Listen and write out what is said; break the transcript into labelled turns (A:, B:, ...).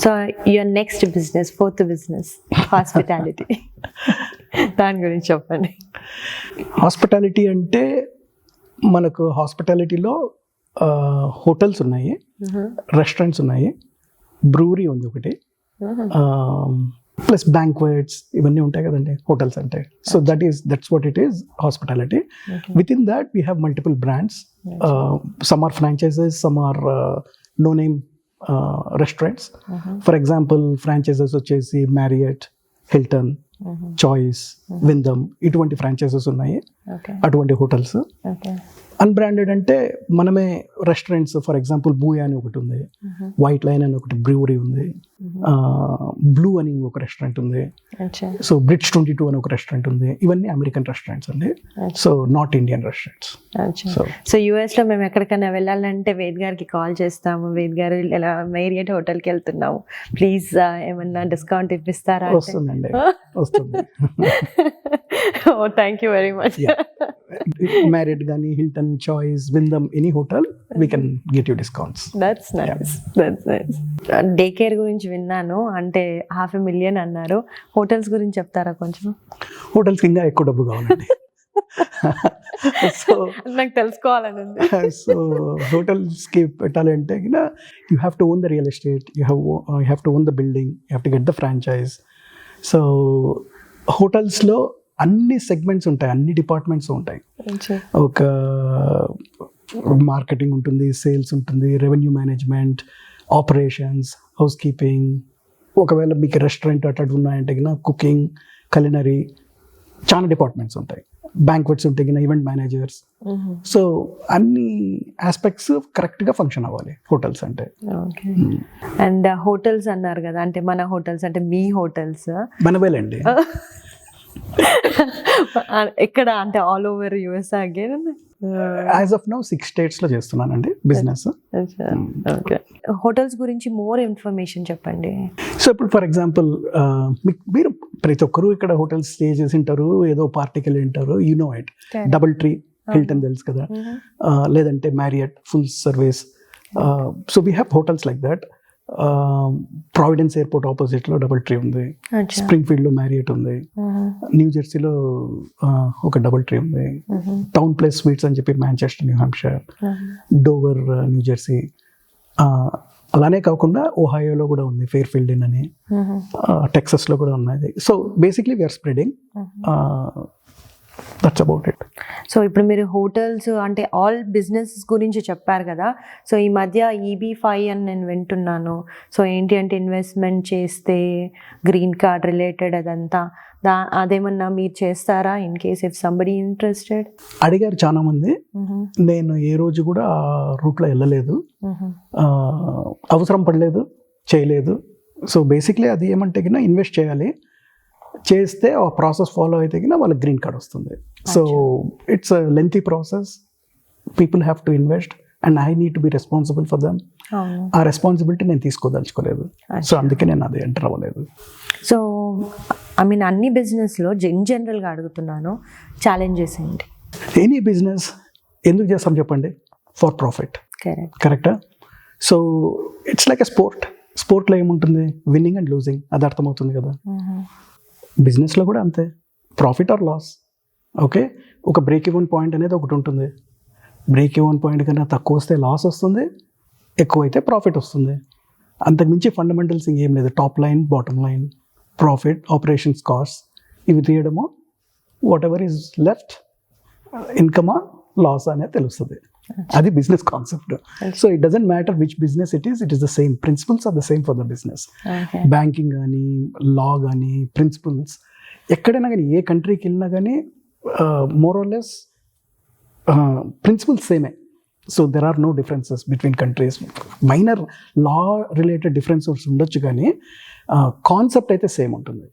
A: So your next business, fourth business, hospitality. దాని గురించి చెప్పండి.
B: హాస్పిటాలిటీ అంటే మనకు హాస్పిటాలిటీలో హోటల్స్ ఉన్నాయి, రెస్టారెంట్స్ ఉన్నాయి, బ్రూవరీ ఉంది ఒకటి, ప్లస్ బ్యాంక్వెట్స్ ఇవన్నీ ఉంటాయి కదండి హోటల్స్ అంటే. So that's what it is hospitality. Within that we have multiple brands. Some are franchises, some are no name restaurants. For example franchises వచ్చేసి మ్యారియట్, హిల్టన్, చాయిస్, విందమ్, ఇటువంటి franchises ఉన్నాయి, అటువంటి hotels. Unbranded అంటే మనమే restaurants, for example Booyah అని ఒకటి ఉంది, white line అని ఒకటి బ్రూవరీ ఉంది, బ్లూ అని ఒక రెస్టారెంట్ ఉంది, సో బ్రిడ్జ్ 22 అని ఒక రెస్టారెంట్ ఉంది. ఇవన్నీ అమెరికన్ రెస్టారెంట్స్ అండి, so not Indian restaurants.
A: So US లో మేము ఎక్కడికైనా వెళ్ళాలంటే వేద్ గారికి కాల్ చేస్తాము, వేద్ గారు ఇలా మేరియట్ హోటల్కి వెళ్తున్నాము, ప్లీజ్ ఏమన్నా డిస్కౌంట్ ఇప్పిస్తారా?
B: వస్తుందండి, వస్తుంది.
A: Oh thank you very much.
B: Marriott కానీ, Hilton, Choice, Wyndham, any hotel we can get you discounts.
A: That's nice, that's nice. Day care గురించి విన్నాను, అంటే 500,000 అన్నారు. హోటల్స్ గురించి చెప్తారా కొంచెం?
B: హోటల్స్కి ఇంకా ఎక్కువ డబ్బు కావాలండి. సో
A: నాకు తెలుసుకోవాలని ఉంది.
B: సో హోటల్స్కి పెట్టాలంటే you have to own the real estate, you have to own the building, you have to get the franchise. So హోటల్స్లో అన్ని సెగ్మెంట్స్ ఉంటాయి, అన్ని డిపార్ట్మెంట్స్ ఉంటాయి. ఒక మార్కెటింగ్ ఉంటుంది, సేల్స్ ఉంటుంది, revenue management, operations, house keeping, ఒకవేళ మీకు రెస్టారెంట్ అట్లా ఉన్నాయంటే కుకింగ్, కలినరీ, చాలా డిపార్ట్మెంట్స్ ఉంటాయి. బ్యాంక్వెట్స్ ఉంటే ఈవెంట్ మేనేజర్స్. సో అన్ని ఆస్పెక్ట్స్ కరెక్ట్గా ఫంక్షన్ అవ్వాలి హోటల్స్ అంటే.
A: అండ్ హోటల్స్ అన్నారు కదా, అంటే మన హోటల్స్ అంటే మీ హోటల్స్
B: మనవేలండి.
A: ఎక్కడ అంటే all over US again?
B: As of now 6 states లో చేస్తున్నానండి బిజినెస్.
A: హోటల్స్ గురించి మోర్ ఇన్ఫర్మేషన్ చెప్పండి.
B: సో ఇప్పుడు ఫర్ ఎగ్జాంపుల్ మీరు ప్రతి ఒక్కరు ఇక్కడ హోటల్స్ స్టే చేసి ఉంటారు, ఏదో పార్టీకి వెళ్ళి ఉంటారు, you know it. DoubleTree, Hilton తెలుసు కదా, లేదంటే Marriott full service. So we have hotels like that. Providence airport opposite లో డబుల్ ట్రీ ఉంది, స్ప్రింగ్ ఫీల్డ్ లో మ్యారియట్ ఉంది, న్యూ జెర్సీలో ఒక డబుల్ ట్రీ ఉంది, టౌన్ ప్లేస్ స్వీట్స్ అని చెప్పి Manchester, New Hampshire, Dover, New Jersey. అలానే కాకుండా ఓహాయోలో కూడా ఉంది ఫెయిర్ ఫీల్డ్ ఇన్ అని, టెక్సస్ లో కూడా ఉన్నది. So basically we are spreading. That's about it.
A: So ఇప్పుడు మీరు హోటల్స్ అంటే ఆల్ బిజినెస్ గురించి చెప్పారు కదా. సో ఈ మధ్య EB-5 అని నేను వింటున్నాను. సో ఏంటి అంటే ఇన్వెస్ట్మెంట్ చేస్తే గ్రీన్ కార్డ్ రిలేటెడ్ అదంతా, అదేమన్నా మీరు చేస్తారా in case if somebody interested?
B: అడిగారు చాలా మంది, నేను ఏ రోజు కూడా ఆ రూట్లో వెళ్ళలేదు, అవసరం పడలేదు, చేయలేదు. సో బేసిక్లీ అది ఏమంటే ఇన్వెస్ట్ చేయాలి, చేస్తే ఆ ప్రాసెస్ ఫాలో అయితే వాళ్ళకి గ్రీన్ కార్డ్ వస్తుంది. So it's a lengthy process, people have to invest and I need to be responsible for them. ఆ రెస్పాన్సిబిలిటీ నేను తీసుకోదలుచుకోలేదు, సో అందుకే నేను అది ఎంటర్ అవ్వలేదు.
A: సో ఐ మీన్ అన్ని బిజినెస్లో జనరల్గా అడుగుతున్నాను, ఛాలెంజెస్ ఏంటి?
B: ఎనీ బిజినెస్ ఎందుకు చేస్తాం చెప్పండి? ఫర్ ప్రాఫిట్, కరెక్టా? సో ఇట్స్ లైక్ ఎ స్పోర్ట్లో ఏముంటుంది? విన్నింగ్ అండ్ లూజింగ్, అది అర్థమవుతుంది కదా. బిజినెస్లో కూడా అంతే, ప్రాఫిట్ ఆర్ లాస్. ఓకే, ఒక బ్రేక్ ఈవెన్ పాయింట్ అనేది ఒకటి ఉంటుంది. బ్రేక్ ఈవెన్ పాయింట్ కన్నా తక్కువ వస్తే లాస్ వస్తుంది, ఎక్కువ అయితే ప్రాఫిట్ వస్తుంది. అంతకుమించి ఫండమెంటల్స్ ఇంకేం లేదు. Top line, bottom line, profit, operations cost, ఇవి తీయడము, వాట్ ఎవర్ ఈజ్ లెఫ్ట్ ఇన్కమా లాస్ అనేది తెలుస్తుంది. అది business concept. So it doesn't matter which business it is the same principles are the same for the business. Banking కానీ, law కానీ, principles ఎక్కడైనా కానీ, ఏ కంట్రీకి వెళ్ళినా కానీ మోర్ ఆర్ లెస్ ప్రిన్సిపల్స్ సేమే. So there are no differences between countries. Minor law related differences ఉండొచ్చు కానీ కాన్సెప్ట్ అయితే సేమ్ ఉంటుంది.